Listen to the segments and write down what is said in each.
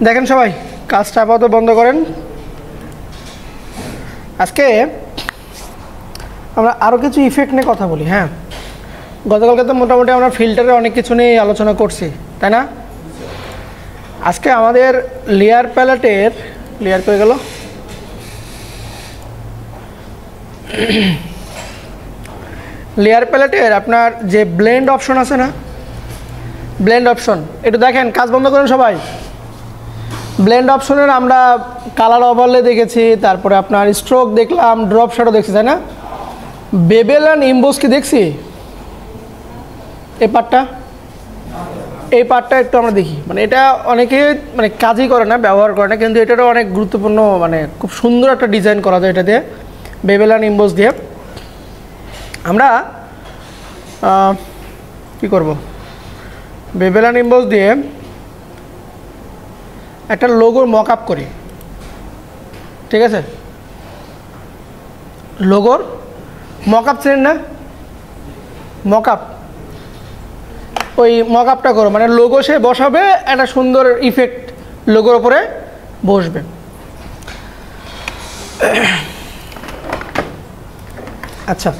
দেখেন সবাই কাজটা আপাতত বন্ধ করেন। আজকে আমরা আরও কিছু ইফেক্ট নিয়ে কথা বলি। হ্যাঁ, গতকালকে তো মোটামুটি আমরা ফিল্টারে অনেক কিছু নিয়ে আলোচনা করছি, তাই না? আজকে আমাদের লেয়ার প্যালেটের লেয়ার করে গেল লেয়ার প্যালেটের আপনার যে ব্লেন্ড অপশন আছে না, ব্লেন্ড অপশন একটু দেখেন, কাজ বন্ধ করেন সবাই। ব্লেন্ড অপশনের আমরা কালার ওভারলে দেখেছি, তারপরে আপনার স্ট্রোক দেখলাম, ড্রপ শ্যাডো দেখছি, তাই না? বেবেল অ্যান্ড ইমবোস কি দেখছি? এই পার্টটা একটু আমরা দেখি। মানে এটা অনেকে মানে কাজই করে না, ব্যবহার করে না, কিন্তু এটারও অনেক গুরুত্বপূর্ণ, মানে খুব সুন্দর একটা ডিজাইন করা যায় এটা দিয়ে, বেবেল অ্যান্ড ইমবোস দিয়ে। আমরা কি করব, বেবেল অ্যান্ড ইমবোস দিয়ে একটা লোগোর মক আপ করি, ঠিক আছে? লোগোর মক আপ চেনেন না? মক আপ, ওই মক আপটা করো, মানে লোগো সে বসাবে, একটা সুন্দর ইফেক্ট লোগোর ওপরে বসবে। আচ্ছা,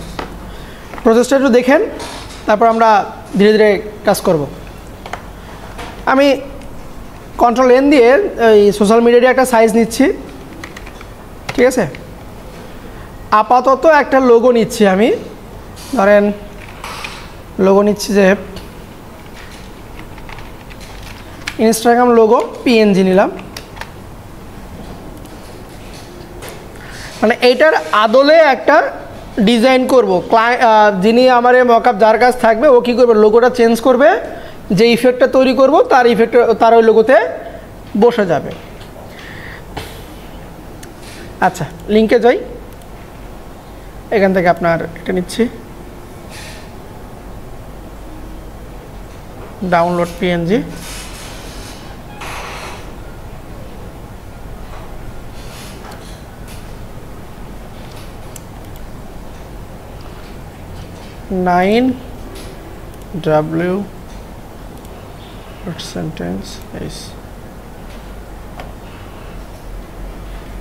প্রসেসটা একটু দেখেন, তারপর আমরা ধীরে ধীরে কাজ করব। আমি কন্ট্রোল এন দিয়ে এই সোশ্যাল মিডিয়ার একটা সাইজ নিচ্ছি, ঠিক আছে? আপাতত একটা লোগো নিচ্ছি আমি, ধরেন লোগো নিচ্ছি যে ইনস্টাগ্রাম লোগো পিএনজি নিলাম। মানে এইটার আদলে একটা ডিজাইন করব। যিনি আমার মকআপ যার কাছ থাকবে ও কী করবে, লোগোটা চেঞ্জ করবে, যে ইফেক্টটা তৈরি করব তার ইফেক্টটা তার ওই লোগোতে বসে যাবে। আচ্ছা, লিঙ্কে যাই, এখান থেকে আপনার এটা নিচ্ছি, download PNG. W sentence S.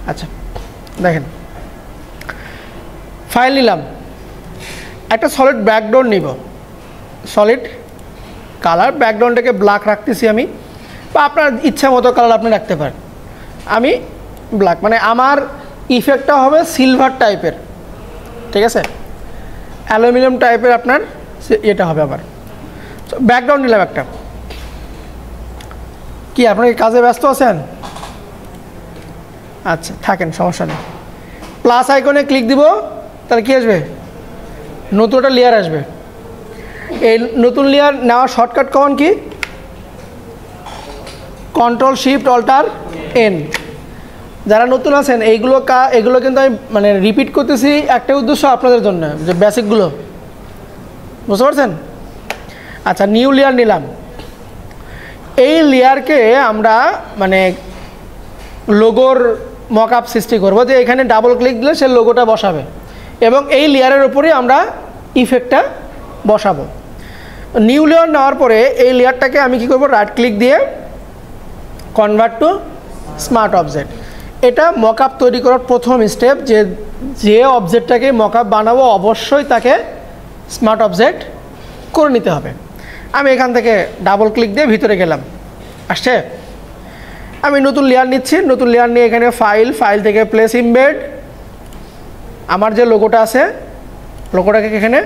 আচ্ছা দেখেন, ফাইল নিলাম, একটা সলিড ব্যাকগ্রাউন্ড নিব, সলিড কালার, ব্যাকগ্রাউন্ডটাকে ব্ল্যাক রাখতেছি আমি, বা আপনার ইচ্ছা মতো কালার আপনি রাখতে পারেন। আমি ব্ল্যাক, মানে আমার ইফেক্টটা হবে সিলভার টাইপের, ঠিক আছে? অ্যালুমিনিয়াম টাইপের আপনার এটা হবে। আবার ব্যাকগ্রাউন্ড নিলাম একটা। কি আপনার কাজে ব্যস্ত আছেন? আচ্ছা থাকেন, সমস্যা নেই। প্লাস আইকনে ক্লিক দিব, তাহলে কি আসবে? নতুন একটা লেয়ার আসবে। এই নতুন লেয়ার নেওয়ার শর্টকাট কমান কি? Control shift alter N. যারা নতুন আছেন এগুলো কিন্তু আমি মানে রিপিট করতেছি একটা উদ্দেশ্য আপনাদের জন্য, যে বেসিকগুলো বুঝতে পারছেন? আচ্ছা, নিউ লেয়ার নিলাম। এই লেয়ারকে আমরা মানে লোগোর মক আপ সৃষ্টি করবো, যে এখানে ডাবল ক্লিক দিলে সে লোগোটা বসাবে, এবং এই লেয়ারের উপরেই আমরা ইফেক্টটা বসাবো। নিউ লেয়ার নেওয়ার পরে এই লেয়ারটাকে আমি কি করব, রাইট ক্লিক দিয়ে কনভার্ট টু স্মার্ট অবজেক্ট। এটা মক আপ তৈরি করার প্রথম স্টেপ, যে অবজেক্টটাকে মক আপ বানাবো অবশ্যই তাকে স্মার্ট অবজেক্ট করে নিতে হবে। আমি এখান থেকে ডাবল ক্লিক দিয়ে ভিতরে গেলাম, আসছে। আমি নতুন লেয়ার নিচ্ছি, নতুন লেয়ার নিয়ে এখানে ফাইল থেকে প্লেস ইমবেড, আমার যে লোগোটা আছে লোগোটাকে এখানে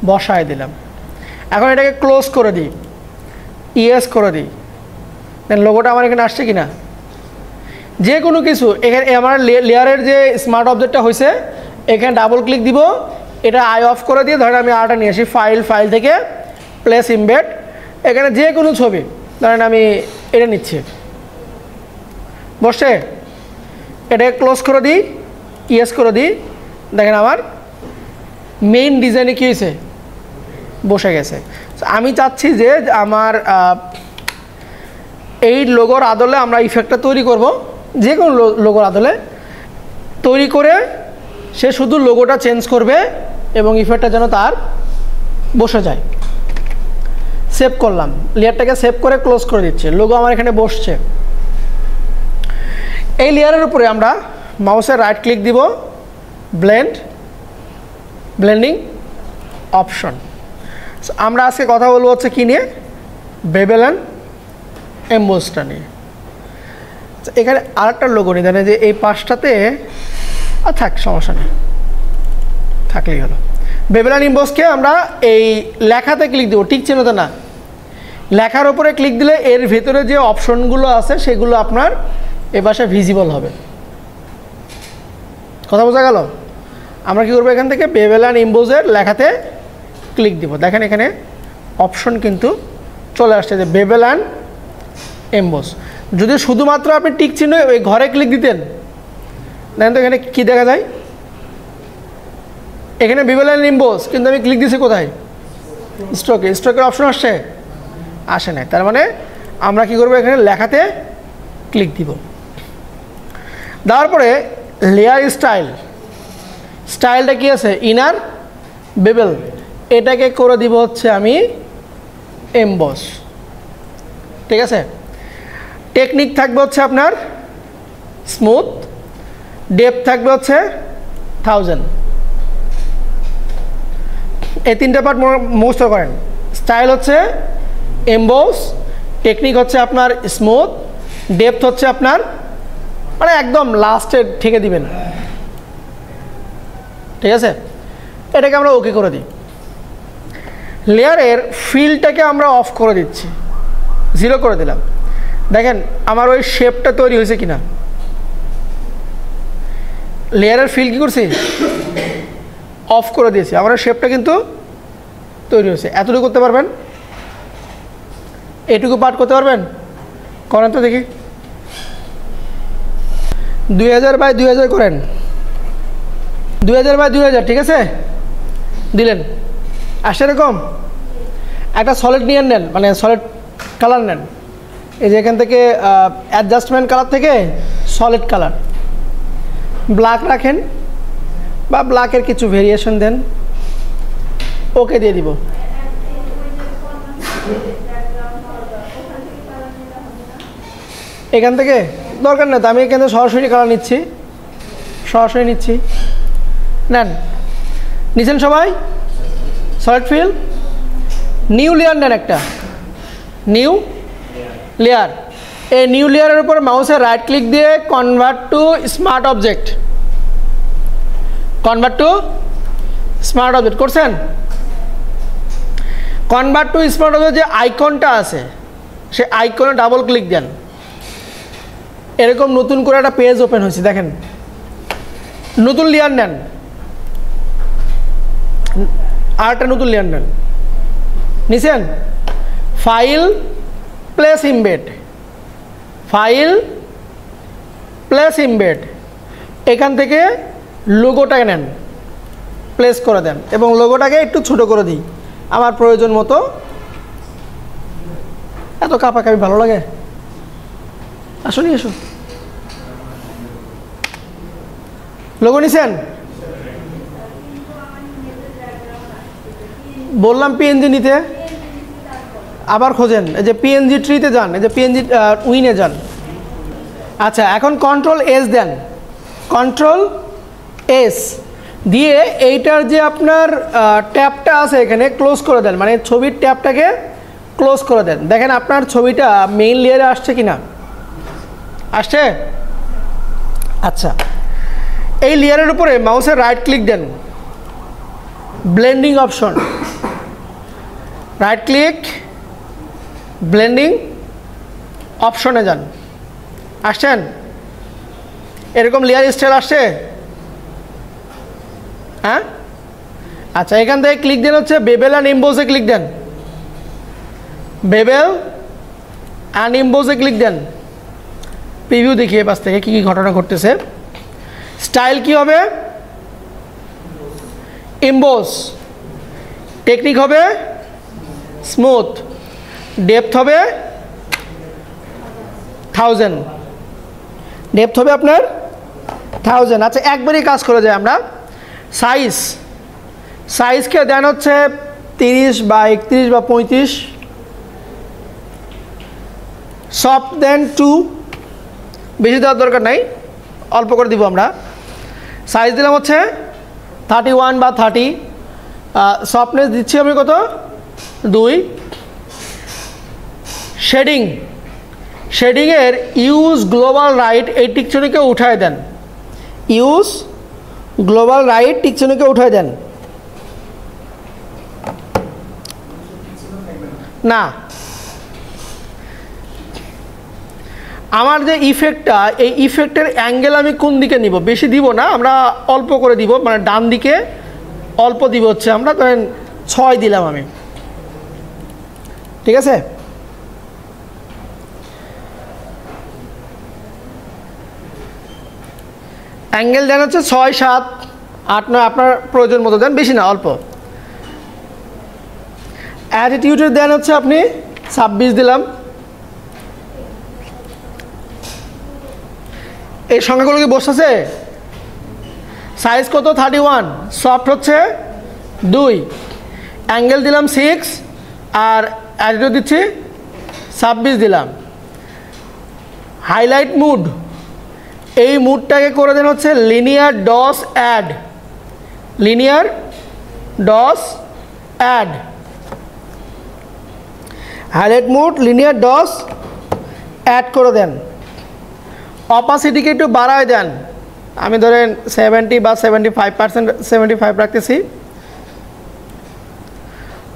বসায় দিলাম। এখন এটাকে ক্লোজ করে দিই, ইয়েস করে দিই, দেন লোগোটা আমার এখানে আসছে কি না? যে কোনো কিছু এখানে আমার লেয়ারের যে স্মার্ট অবজেক্টটা হয়েছে, এখানে ডাবল ক্লিক দিব, এটা আই অফ করে দিয়ে ধরেন আমি আরটা নিয়ে আসি, ফাইল থেকে প্লেস ইমবেড, এখানে যে কোনো ছবি ধরেন আমি এটা নিচ্ছি, বসে এটাকে ক্লোজ করে দিই, ইয়েস করে দিই, দেখেন আমার মেইন ডিজাইনে কী হয়েছে, বসে গেছে। আমি চাচ্ছি যে আমার এই লোগোর আদলে আমরা ইফেক্টটা তৈরি করব, যে কোনো লোগোর আদলে তৈরি করে সে শুধু লোগোটা চেঞ্জ করবে এবং ইফেক্টটা যেন তার বসে যায়। সেভ করলাম, লেয়ারটাকে সেভ করে ক্লোজ করে দিচ্ছি, লোগো আমার এখানে বসছে। এই লেয়ারের উপরে আমরা মাউসের রাইট ক্লিক দিব, ব্লেন্ডিং অপশন। আমরা আজকে কথা বলবো হচ্ছে কী নিয়ে, বেবেল অ্যান্ড এমবোসটা নিয়ে। এখানে আরেকটা লোগো নিয়ে দেন যে এই পাশটাতে থাক, সমস্যা নেই, থাকলেই হলো। বেবেল অ্যান্ড এমবোসকে আমরা এই লেখাতে ক্লিক দেবো, ঠিক চিহ্নতে না, লেখার উপরে ক্লিক দিলে এর ভেতরে যে অপশনগুলো আছে সেগুলো আপনার এ পাশে ভিজিবল হবে। কথা বোঝা গেল? আমরা কী করবো, এখান থেকে বেবেল অ্যান্ড এমবোসের লেখাতে ক্লিক দিব। দেখেন এখানে অপশন কিন্তু চলে আসছে যে বেবেল অ্যান্ড এমবোস। যদি শুধুমাত্র আপনি টিক চিহ্ন ওই ঘরে ক্লিক দিতেন, দেখেন তো এখানে কী দেখা যায়, এখানে বেবেল অ্যান্ড এমবোস, কিন্তু আমি ক্লিক দিয়েছি কোথায়, স্ট্রোকের অপশন আসছে, আসে নাই। তার মানে আমরা কি করব, এখানে লেখাতে ক্লিক দিব। দেওয়ার পরে লেয়ার স্টাইলটা কি আছে, ইনার বেবেল, এটাকে করে দিব হচ্ছে আমি এমবস। ঠিক আছে, টেকনিক থাকবে হচ্ছে আপনার স্মুথ, ডেপথ থাকবে হচ্ছে 1000। এই তিনটা পার্ট মুখস্থ করেন। স্টাইল হচ্ছে এমবস, টেকনিক হচ্ছে আপনার স্মুথ, ডেপথ হচ্ছে আপনার মানে একদম লাস্টে ঠেকে দিবেন। ঠিক আছে, এটাকে আমরা ওকে করে দিই। লেয়ারের ফিলটাকে আমরা অফ করে দিচ্ছি, 0 করে দিলাম। দেখেন আমার ওই শেপটা তৈরি হয়েছে কিনা, লেয়ারের ফিল কী করছি, অফ করে দিয়েছি, আমার শেপটা কিন্তু তৈরি হয়েছে। এতটুকু করতে পারবেন, এটুকু পার্ট করতে পারবেন, করেন তো দেখি। 2000 বাই 2000 করেন, 2000 বাই 2000, ঠিক আছে, দিলেন। আর সেরকম একটা সলিড নিয়ে নেন, মানে সলিড কালার নেন, এই যে এখান থেকে অ্যাডজাস্টমেন্ট কালার থেকে সলিড কালার, ব্ল্যাক রাখেন বা ব্ল্যাকের কিছু ভেরিয়েশন দেন, ওকে দিয়ে দিব। এখান থেকে দরকার নেই তো, আমি এখান থেকে সরাসরি কালার নিচ্ছি, সরাসরি নিচ্ছি, নেন, নিচ্ছেন সবাই। সলিড ফিল, নিউ লেয়ার নেন, একটা নিউ লেয়ার। এই নিউ লেয়ারের উপর মাউসে রাইট ক্লিক দিয়ে কনভার্ট টু স্মার্ট অবজেক্ট, করছেন। কনভার্ট টু স্মার্ট অবজেক্ট যে আইকনটা আছে, সে আইকনে ডাবল ক্লিক দেন, এরকম নতুন করে একটা পেজ ওপেন হয়েছে। দেখেন, নতুন লেয়ার নেন, আর একটা নতুন লেয়ার নেন, নিছেন। ফাইল প্লেস ইমবেড, এখান থেকে লোগোটাকে নেন, প্লেস করে দেন, এবং লোগোটাকে একটু ছোট করে দিই আমার প্রয়োজন মতো। এত কাপাকাপি ভালো লাগে, আসুন এসো। লোগো নিছেন, বললাম পিএনজি নিতে, আবার খোঁজেন, এই যে পিএনজি ট্রিতে যান, এই যে পিএনজি উইনে যান। আচ্ছা, এখন Ctrl+S দেন, Ctrl+S দিয়ে এইটার যে আপনার ট্যাবটা আছে এখানে ক্লোজ করে দেন, মানে ছবির ট্যাবটাকে ক্লোজ করে দেন। দেখেন আপনার ছবিটা মেইন লেয়ারে আসছে কিনা, আসছে। আচ্ছা, এই লেয়ারের উপরে মাউসের রাইট ক্লিক দেন, blending option, right click, blending অপশনে যান, আসছেন। এরকম লেয়ার স্টাইল আসছে, হ্যাঁ। আচ্ছা, এখান থেকে ক্লিক দেন হচ্ছে বেবেল অ্যান্ড এমবোসে ক্লিক দেন, বেবেল অ্যান্ড এমবোসে ক্লিক দেন। প্রিভিউ দেখিয়ে পাশ থেকে কী কী ঘটনা ঘটতেছে। স্টাইল কি হবে, এমবোস, টেকনিক হবে স্মুথ, ডেপথ হবে 1000, ডেপথ হবে আপনার 1000। আচ্ছা, একবারই কাজ করে যায়। আমরা সাইজকে দেন হচ্ছে 30 বা 31 বা 35, সফট দেন 2, বেশি দেওয়ার দরকার নাই, অল্প করে দিব আমরা। সাইজ দিলাম হচ্ছে 31 বা 30, সফটনেস দিচ্ছি আমি কত 2। শেডিংয়ের ইউজ গ্লোবাল রাইট এই টিকচনিকে উঠায় দেন, ইউজ গ্লোবাল রাইট টিকচনিকে উঠায় দেন। না, আমার যে ইফেক্টটা, এই ইফেক্টের অ্যাঙ্গেল আমি কোন দিকে নিব, বেশি দিব না, আমরা অল্প করে দিব, মানে ডান দিকে অল্প দিব হচ্ছে, আমরা ধরেন 6 দিলাম আমি, ঠিক আছে। অ্যাঙ্গেল দেন হচ্ছে 6, 7, 8, 9, আপনার প্রয়োজন মতো দেন, বেশি না, অল্প। অ্যাটিটিউডের দেন হচ্ছে আপনি 26 দিলাম। এই সংখ্যাগুলো কি বসতেছে? সাইজ কত 31, সফট হচ্ছে 2, অ্যাঙ্গেল দিলাম 6, আর অ্যাটিটিউড দিচ্ছি 26 দিলাম। হাইলাইট মুড, এই মুডটাকে করে দেন হচ্ছে linear dodge add, linear dodge add, highlight mode linear dodge add করে দেন। অপাসিটিকে একটু বাড়ায় দেন, আমি ধরেন 70 বা 75%, 75 রাখতেছি,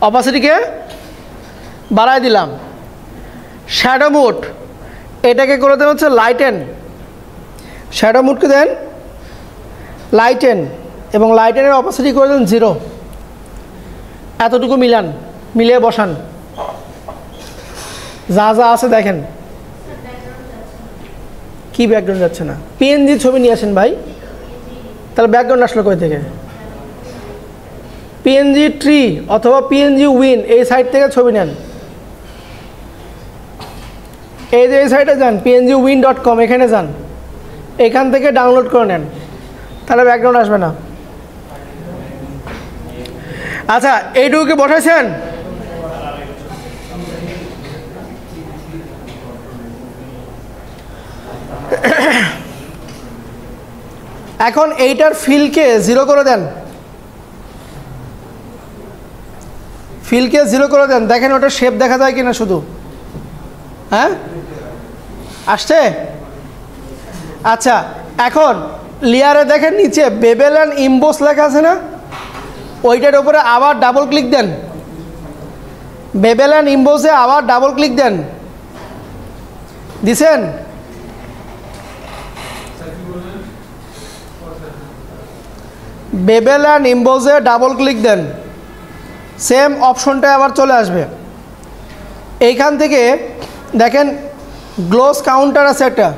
অপাসিটিকে বাড়ায় দিলাম। শ্যাডো মুড, এটাকে করে দেন হচ্ছে লাইটেন, শ্যাডো মুডকে দেন লাইটেন, এবং লাইটেনের অপাসিটি করে দেন 0। এতটুকু মিলান, মিলিয়ে বসান, যা যা আছে দেখেন। কি ব্যাকগ্রাউন্ড যাচ্ছে না? পিএনজি ছবি নিয়ে আসেন ভাই, তাহলে ব্যাকগ্রাউন্ড আসলো কই থেকে? পিএনজি ট্রি অথবা পিএনজি উইন, এই সাইট থেকে ছবি নেন। এই যে এই সাইটে যান, pngwin.com, এখানে যান, এখান থেকে ডাউনলোড করে নেন, তাহলে ব্যাকগ্রাউন্ড আসবে না। আচ্ছা, এইটুকু কি বসাইছেন? এখন এইটার ফিলকে 0 করে দেন, ফিলকে 0 করে দেন, দেখেন ওটা শেপ দেখা যায় কিনা শুধু। হ্যাঁ, আসছে? আচ্ছা, এখন লেয়ারে দেখেন নিচে বেবেল অ্যান্ড ইমবোস লেখা আছে না, ওইটার উপরে আবার ডাবল ক্লিক দেন, বেবেল অ্যান্ড ইমবোসে আবার ডাবল ক্লিক দেন, দিছেন? বেবেল অ্যান্ড ইমবোসে ডাবল ক্লিক দেন, সেম অপশনটা আবার চলে আসবে। এইখান থেকে দেখেন গ্লোস কাউন্টার আছে একটা,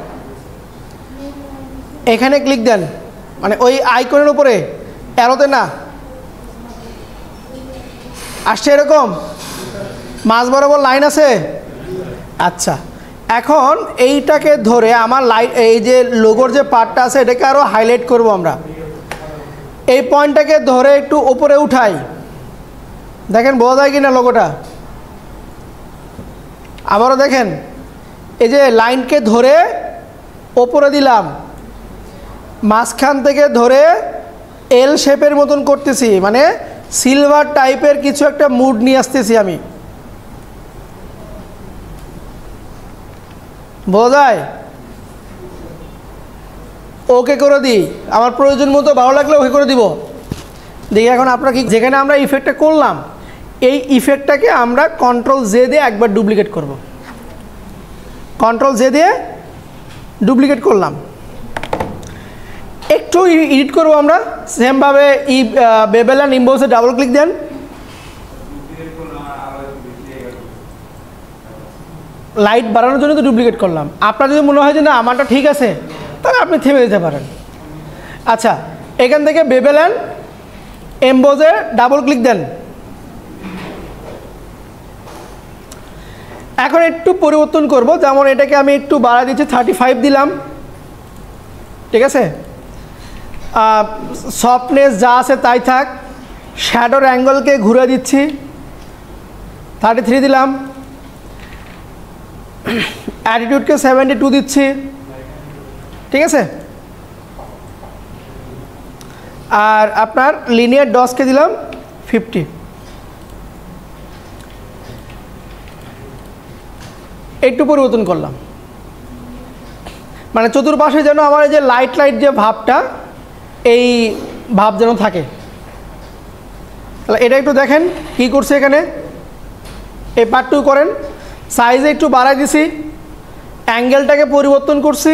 এখানে ক্লিক দেন, মানে ওই আইকনের উপরে, অ্যারোতে না। আসছে এরকম মাঝ বরাবর লাইন আছে। আচ্ছা, এখন এইটাকে ধরে আমার লাইট, এই যে লোগোর যে পার্টটা আছে এটাকে আরও হাইলাইট করব আমরা। এই পয়েন্টটাকে ধরে একটু উপরে উঠাই, দেখেন বোঝা যায় কিনা লোগোটা। আবারও দেখেন, এই যে লাইনকে ধরে ওপরে দিলাম, মাঝখান থেকে ধরে এল শেপের মতন করতেছি, মানে সিলভার টাইপের কিছু একটা মুড নিয়ে আসতেছি আমি, বোঝা যায়? ওকে করে দিই, আমার প্রয়োজন মতো ভালো লাগলে ওকে করে দিব। দেখি এখন আপনারা কি, যেখানে আমরা ইফেক্টটা করলাম এই ইফেক্টটাকে আমরা কন্ট্রোল জে দিয়ে একবার ডুপ্লিকেট করব, কন্ট্রোল জে দিয়ে ডুপ্লিকেট করলাম। একটু এডিট করবো আমরা সেমভাবে, বেবেল অ্যান্ড ইমবোসে ডাবল ক্লিক দেন, লাইট বাড়ানোর জন্য তো ডুপ্লিকেট করলাম। আপনার যদি মনে হয় যে না আমারটা ঠিক আছে, তাহলে আপনি থেমে দিতে পারেন। আচ্ছা, এখান থেকে বেবেল অ্যান্ড এমবোসে ডাবল ক্লিক দেন। এখন একটু পরিবর্তন করব, যেমন এটাকে আমি একটু বাড়া দিচ্ছি, 35 দিলাম, ঠিক আছে। সফটনেস যা আছে তাই থাক, শ্যাডোর অ্যাঙ্গেলকে ঘুরে দিচ্ছি, 33 দিলাম। অ্যাটিটিউডকে 72 দিচ্ছি, ঠিক আছে। আর আপনার লিনিয়ার ডসকে দিলাম 50। একটু পরিবর্তন করলাম, মানে চতুর্পাশে যেন আমার এই যে লাইট লাইট যে ভাবটা, এই ভাব যেন থাকে। তাহলে এটা একটু দেখেন কি করছে এখানে, এই পার্টটুকু করেন। সাইজে একটু বাড়াই দিছি, অ্যাঙ্গেলটাকে পরিবর্তন করছি,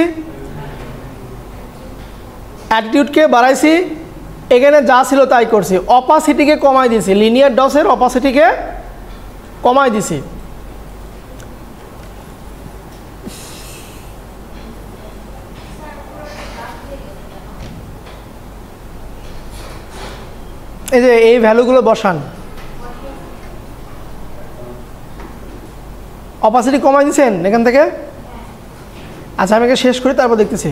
অ্যাটিটিউডকে বাড়াইছি, এখানে যা ছিল তাই করছি। অপাসিটিকে কমাই দিছি, লিনিয়ার ডসের অপাসিটিকে কমাই দিছি। এই যে এই ভ্যালুগুলো বসান, অপাসিটি কমাই দিচ্ছেন এখান থেকে। আচ্ছা আমি শেষ করি, তারপর দেখতেছি।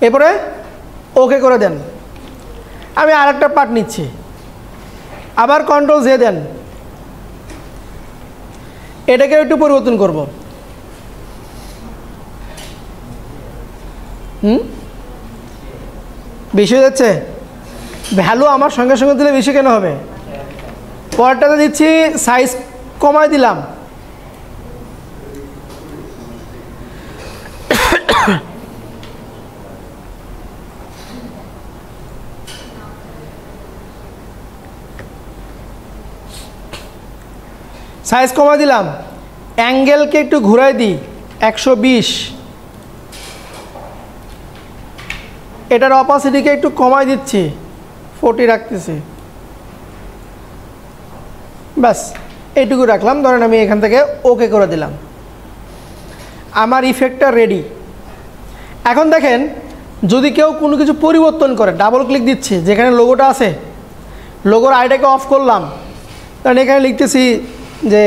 এরপরে ওকে করে দেন। আমি আরেকটা পার্ট নিচ্ছি, আবার কন্ট্রোল জে দেন, এটাকে একটু পরিবর্তন করব। বেশি হয়ে যাচ্ছে, ভ্যালু আমার সঙ্গে সঙ্গে দিলে বেশি কেন হবে? পরেরটাতে দিচ্ছি, সাইজ কমাই দিলাম, সাইজ কমাই দিলাম, অ্যাঙ্গেলকে একটু ঘুরাই দিই 120, এটার অপাসিটিকে একটু কমাই দিচ্ছি 40 রাখতেছি, ব্যাস এইটুকু রাখলাম। ধরেন আমি এখান থেকে ওকে করে দিলাম, আমার ইফেক্টটা রেডি। এখন দেখেন যদি কেউ কোনো কিছু পরিবর্তন করে, ডাবল ক্লিক দিচ্ছি, যেখানে লোগোটা আছে লোগোর আইটাকে অফ করলাম, কারণ এখানে লিখতেছি যে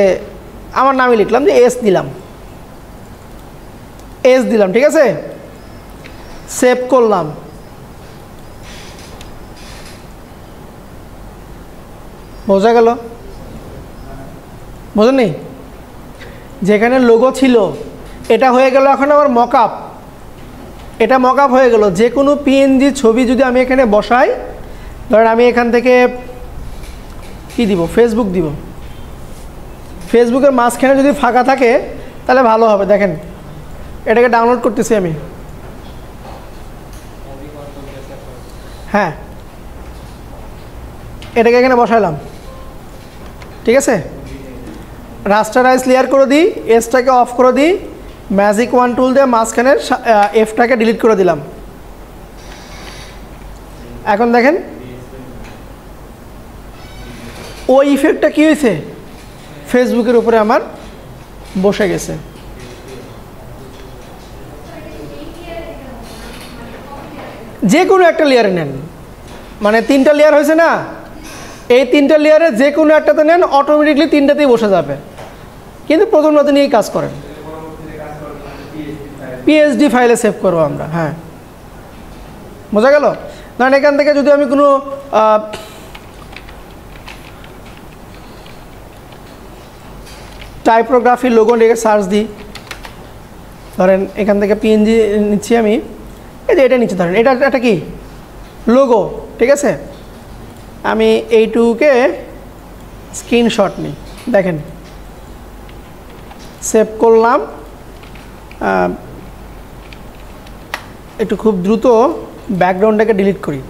আমার নামে লিখলাম যে এস দিলাম, এস দিলাম, ঠিক আছে। সেভ করলাম, বোঝা গেল? বোঝেননি? যেখানে লোগো ছিল এটা হয়ে গেল এখন আমার মকআপ, এটা মকআপ হয়ে গেল। যে কোনো পিএনজি ছবি যদি আমি এখানে বসাই, ধরেন আমি এখান থেকে কি দিব, ফেসবুক দিব, ফেসবুকের মাঝখানে যদি ফাঁকা থাকে তাহলে ভালো হবে। দেখেন এটাকে ডাউনলোড করতেছি আমি, হ্যাঁ এটাকে এখানে বসাইলাম, ঠিক আছে। রাস্টারাইজ লেয়ার করে দিই, এসটাকে অফ করে দিই, ম্যাজিক ওয়ান টুল দিয়ে মাঝখানের এফটাকে ডিলিট করে দিলাম। এখন দেখেন ওই ইফেক্টটা কী হয়েছে, ফেসবুকের উপরে আমার বসে গেছে। যে কোনো একটা লেয়ারে নেন, মানে 3টা লেয়ার হয়েছে না, এই 3টা লেয়ারে যে কোনো একটাতে নেন, অটোমেটিকলি 3টাতেই বসে যাবে। কিন্তু প্রথমটাতে নিয়েই কাজ করেন, পিএইচডি ফাইলে সেভ করবো আমরা, হ্যাঁ বোঝা গেল? কারণ এখান থেকে যদি আমি কোনো টাইপোগ্রাফি লোগো লিখে সার্চ দিই, ধরেন এখান থেকে পিএনজি নিচ্ছি আমি, এই যে এটা নিচ্ছি, ধরেন এটা কি লোগো, ঠিক আছে। আমি এইটুকে স্ক্রিনশট নিই, দেখেন সেভ করলাম। একটু খুব দ্রুত ব্যাকগ্রাউন্ডটাকে ডিলিট করি।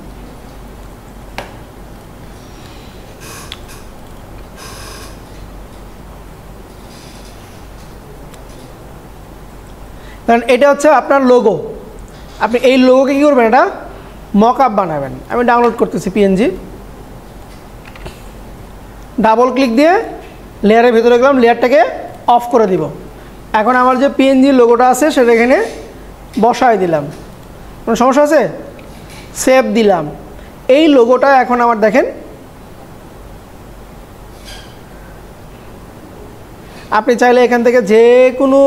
কারণ এটা হচ্ছে আপনার লোগো, আপনি এই লোগোকে কী করবেন, এটা মকআপ বানাবেন। আমি ডাউনলোড করতেছি পিএনজি, ডাবল ক্লিক দিয়ে লেয়ারের ভিতরে গেলাম, লেয়ারটাকে অফ করে দিব। এখন আমার যে পিএনজি লোগোটা আছে সেটা এখানে বসায় দিলাম, কোনো সমস্যা আছে? সেভ দিলাম। এই লোগোটা এখন আমার দেখেন, আপনি চাইলে এখান থেকে যে কোনো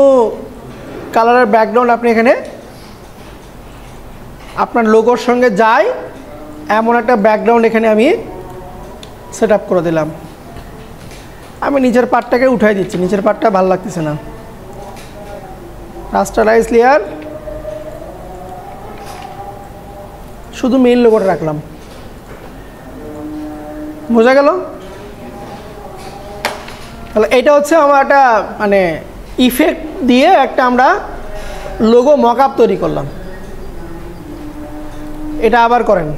কালারের ব্যাকগ্রাউন্ড আপনি এখানে আপনার লোগোর সঙ্গে যায় এমন একটা ব্যাকগ্রাউন্ড এখানে আমি সেট আপ করে দিলাম। আমি নিচের পার্টটাকে উঠাই দিচ্ছি, নিচের পার্টটা ভালো লাগতেছে না। রাস্টারাইজ লেয়ার, শুধু মেইন লোগোটা রাখলাম। বোঝা গেল? তাহলে এটা হচ্ছে আমার একটা মানে ইফেক্ট দিয়ে একটা আমরা লোগো মকআপ তৈরি করলাম। এটা আবার করেন।